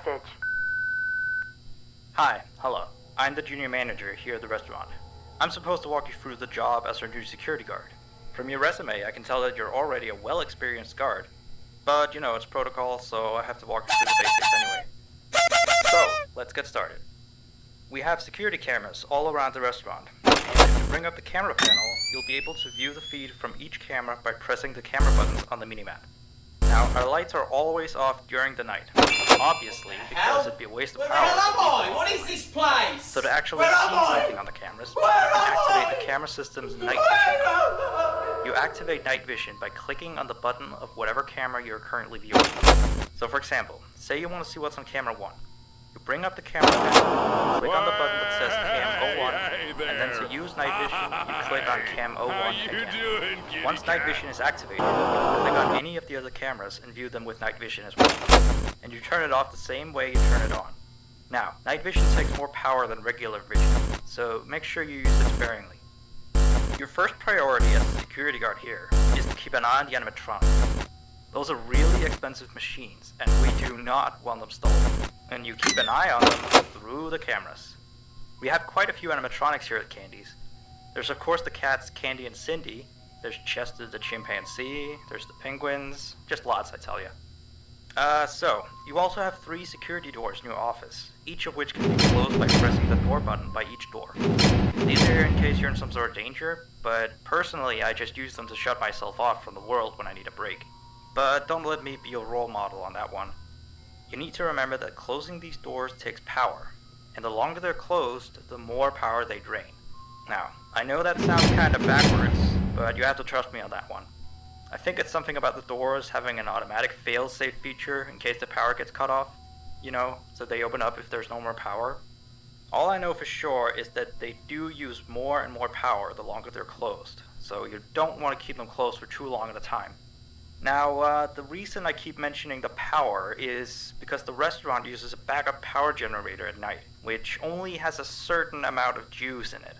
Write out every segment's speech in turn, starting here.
message. Hi, hello. I'm the junior manager here at the restaurant. I'm supposed to walk you through the job as our new security guard. From your resume, I can tell that you're already a well-experienced guard. But, you know, it's protocol, so I have to walk you through the basics anyway. So, let's get started. We have security cameras all around the restaurant, and if you bring up the camera panel, you'll be able to view the feed from each camera by pressing the camera buttons on the minimap. Now, our lights are always off during the night, obviously, because it'd be a waste of power. Where am I? What is this place? So to actually see something on the cameras, you activate the camera system's night vision. You activate night vision by clicking on the button of whatever camera you're currently viewing. So for example, say you want to see what's on camera 1. You bring up the camera panel, click on the button that says Cam 01, and then to use night vision, you click on Cam 01 again. Once night vision is activated, you can click on any of the other cameras and view them with night vision as well. And you turn it off the same way you turn it on. Now, night vision takes more power than regular vision, so make sure you use it sparingly. Your first priority as a security guard here is to keep an eye on the animatronics. Those are really expensive machines, and we do not want them stolen. And you keep an eye on them through the cameras. We have quite a few animatronics here at Candy's. There's of course the cats Candy and Cindy, there's Chester the chimpanzee, there's the penguins, just lots I tell you. So, you also have 3 security doors in your office, each of which can be closed by pressing the door button by each door. These are in case you're in some sort of danger, but personally I just use them to shut myself off from the world when I need a break. But don't let me be your role model on that one. You need to remember that closing these doors takes power, and the longer they're closed, the more power they drain. Now, I know that sounds kind of backwards, but you have to trust me on that one. I think it's something about the doors having an automatic fail-safe feature in case the power gets cut off, you know, so they open up if there's no more power. All I know for sure is that they do use more and more power the longer they're closed, so you don't want to keep them closed for too long at a time. Now, the reason I keep mentioning the power is because the restaurant uses a backup power generator at night, which only has a certain amount of juice in it.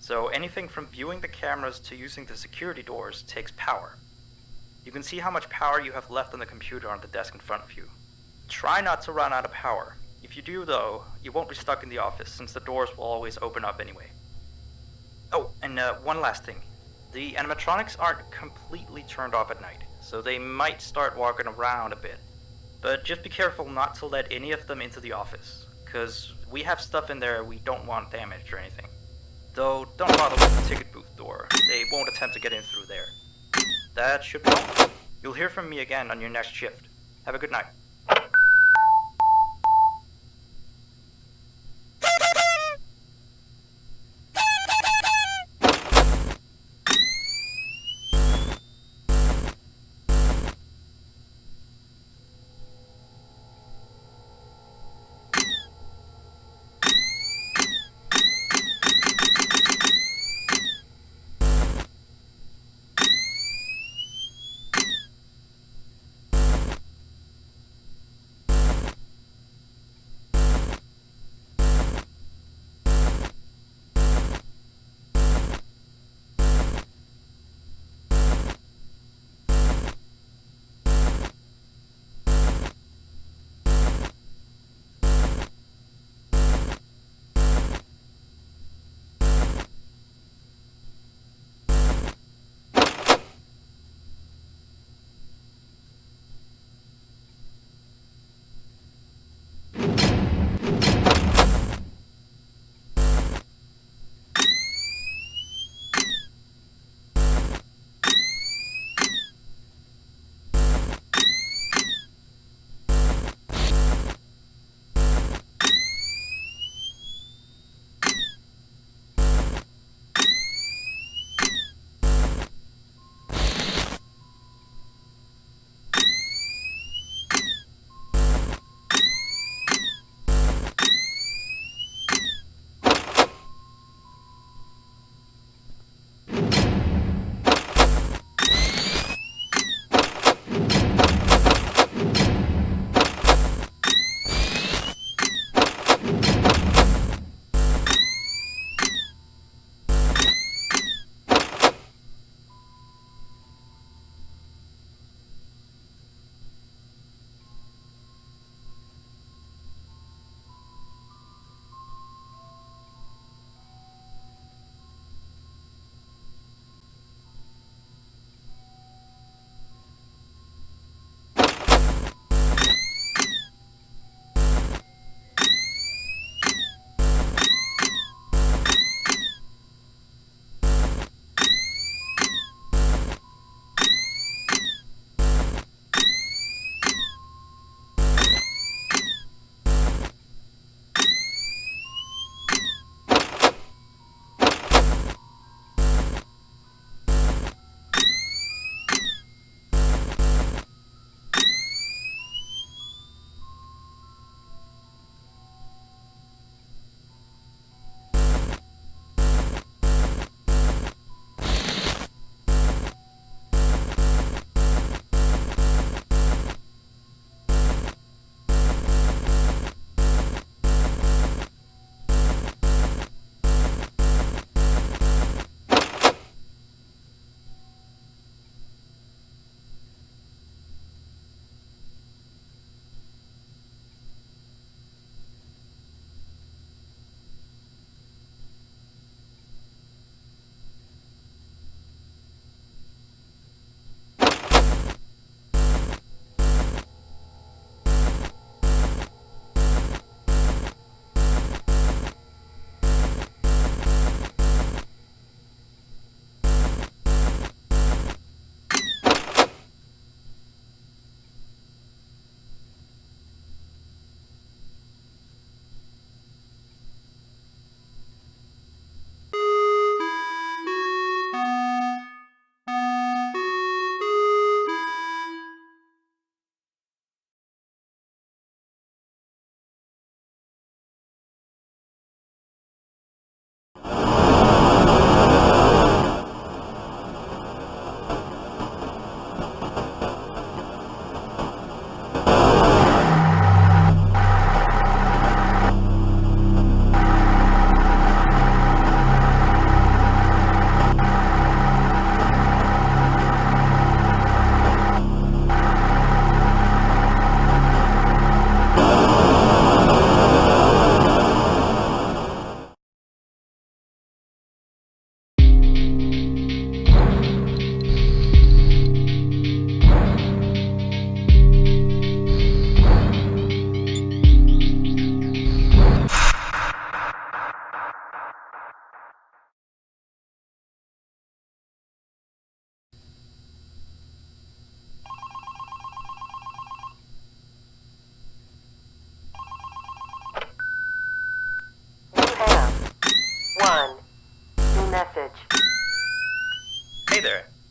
So anything from viewing the cameras to using the security doors takes power. You can see how much power you have left on the computer on the desk in front of you. Try not to run out of power. If you do though, you won't be stuck in the office since the doors will always open up anyway. Oh, and one last thing. The animatronics aren't completely turned off at night, so they might start walking around a bit. But just be careful not to let any of them into the office, cause we have stuff in there we don't want damaged or anything. Though don't bother with the ticket booth door, they won't attempt to get in through there. That should be all. You'll hear from me again on your next shift. Have a good night.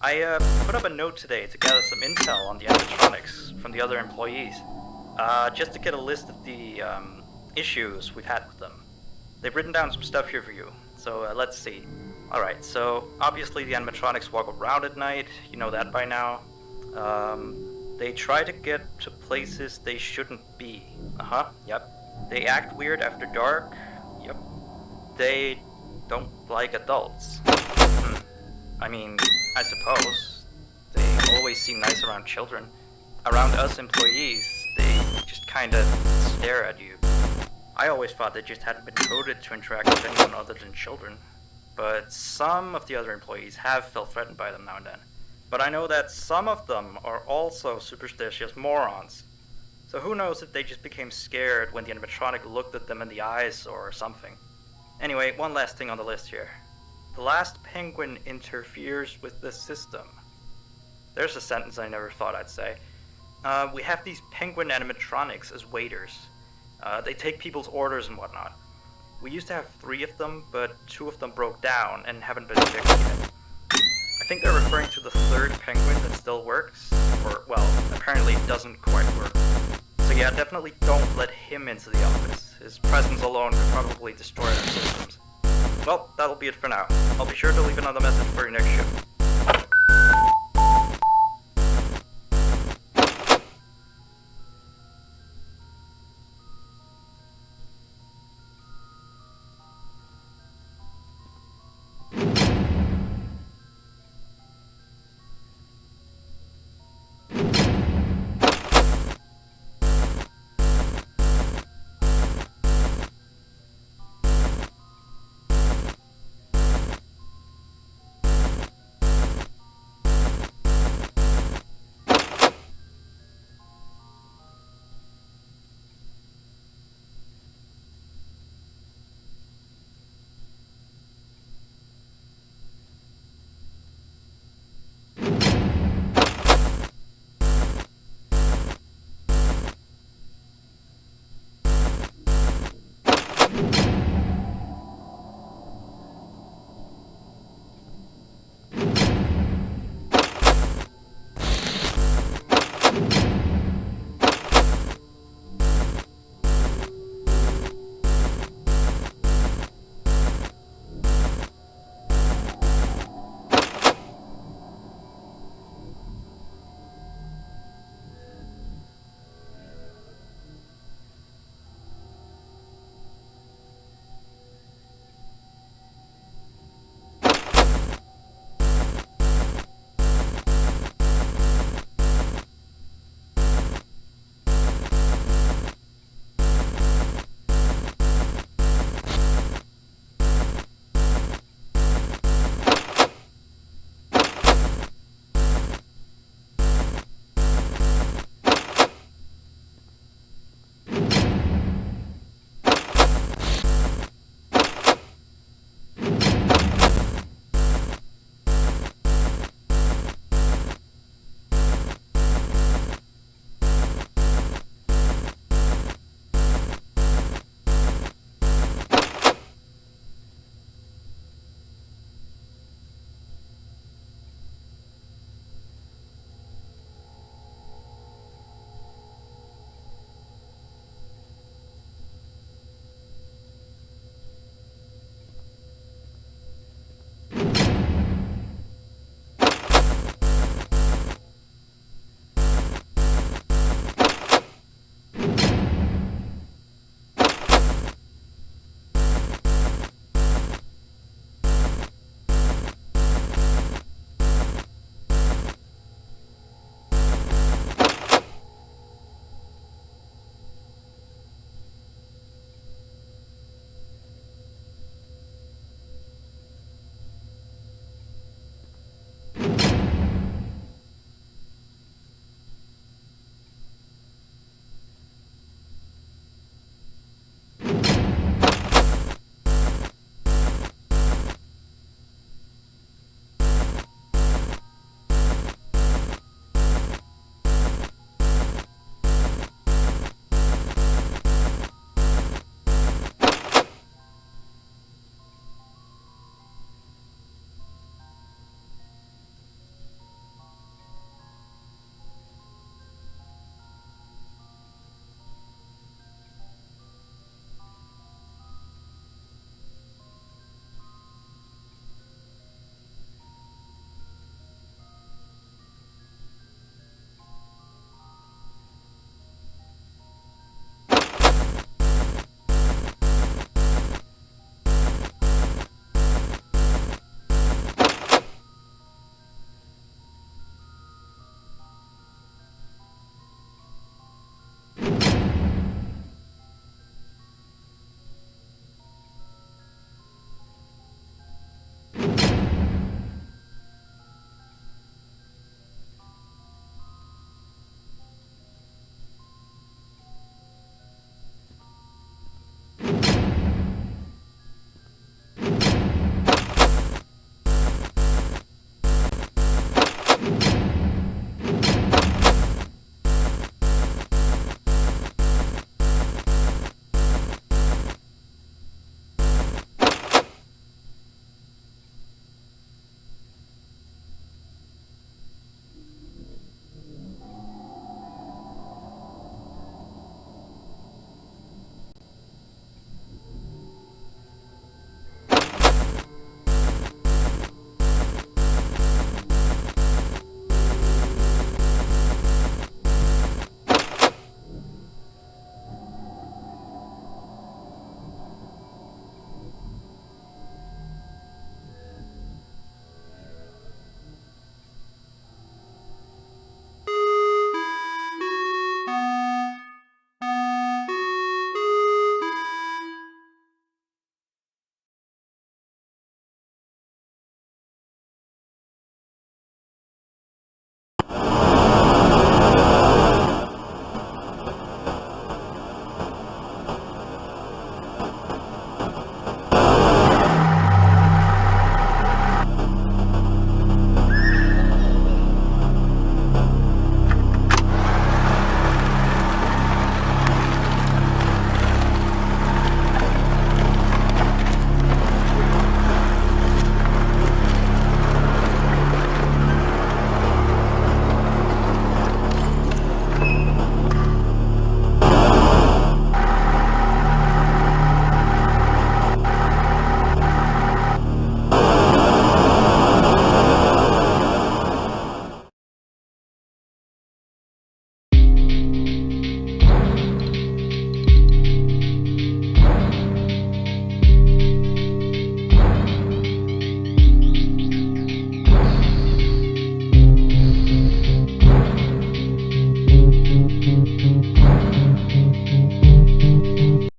I put up a note today to gather some intel on the animatronics from the other employees, just to get a list of the issues we've had with them. They've written down some stuff here for you, so let's see. Alright, so obviously the animatronics walk around at night, you know that by now. They try to get to places they shouldn't be. Yep. They act weird after dark. Yep. They don't like adults. I mean, I suppose. They always seem nice around children. Around us employees, they just kinda stare at you. I always thought they just hadn't been coded to interact with anyone other than children. But some of the other employees have felt threatened by them now and then. But I know that some of them are also superstitious morons. So who knows if they just became scared when the animatronic looked at them in the eyes or something. Anyway, one last thing on the list here. The last penguin interferes with the system. There's a sentence I never thought I'd say. We have these penguin animatronics as waiters. They take people's orders and whatnot. We used to have 3 of them, but 2 of them broke down and haven't been fixed yet. I think they're referring to the 3rd penguin that still works, or, well, apparently it doesn't quite work. So yeah, definitely don't let him into the office. His presence alone could probably destroy our systems. Well, that'll be it for now. I'll be sure to leave another message for your next shift.